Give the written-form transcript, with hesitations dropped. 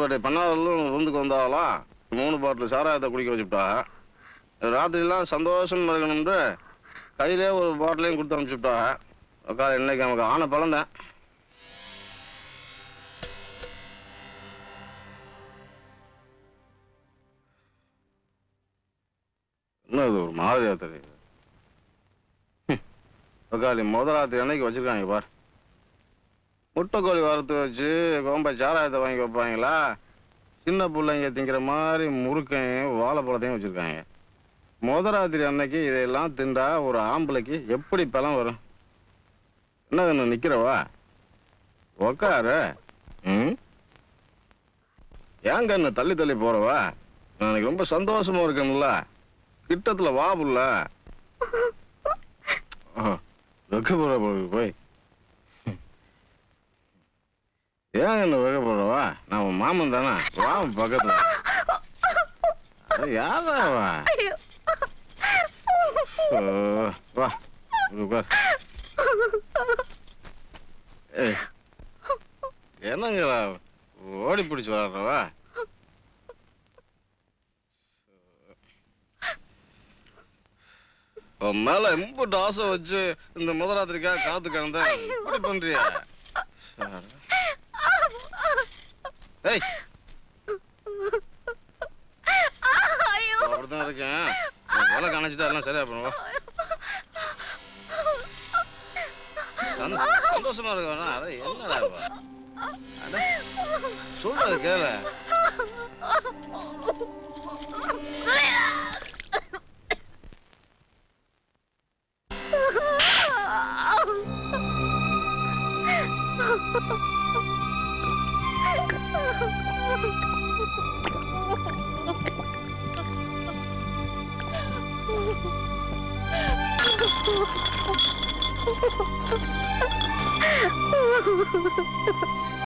பேட்டை பண்ணாலும் விருந்துக்கு வந்தாலும் 3 பாட்டில் சாராயத்தை குடிக்க வச்சுட்டா. ராத்திரிலாம் சந்தோஷம் இருக்கணும்னு கையிலே ஒரு பாட்டிலையும் கொடுத்து அனுப்பிச்சுட்டா. உட்கார இன்னைக்கு நமக்கு ஆன பழந்தேன். இன்னும் இது ஒரு மாதிரியா தெரியுது. உக்காலி முதலாத்திரி அன்னைக்கு வச்சிருக்காங்க பார். முட்டைக்கோழி வறுத்து வச்சு கோம்பை சாராயத்தை வாங்கி வைப்பாங்களா? சின்ன பிள்ளைங்க திங்கிற மாதிரி முறுக்கையும் வாழைப்பழத்தையும் வச்சிருக்காங்க. முதலாத்திரி அன்னைக்கு இதையெல்லாம் திண்டா ஒரு ஆம்பளைக்கு எப்படி பலம் வரும்? என்ன நிக்கிறவா? உக்காரு. ஏன் கண்ணு தள்ளி தள்ளி போறவா? எனக்கு ரொம்ப சந்தோஷமா இருக்கணும்ல. கிட்டத்துல வா புள்ள. வெக்கப்படுற போய் ஏன் என்ன வெக்கப்படுறவா? நான் உன் மாமன் தானே. வா பக்கத்துல. யாரா வா? வா உட்கார். என்னங்களா ஓடி பிடிச்சு வர்றவா? மேல எம்புட்டு ஆசை வச்சு இந்த முதலாத்திரிக்காக காத்து கிடந்த இப்படி பண்றியா? அப்படித்தான் இருக்கேன். வேலை காணிச்சுட்டா எல்லாம் சரியா பண்ணுவா. சந்தோஷமா இருக்கா? என்னடா சொல்றது கேள. Ha ha ha ha!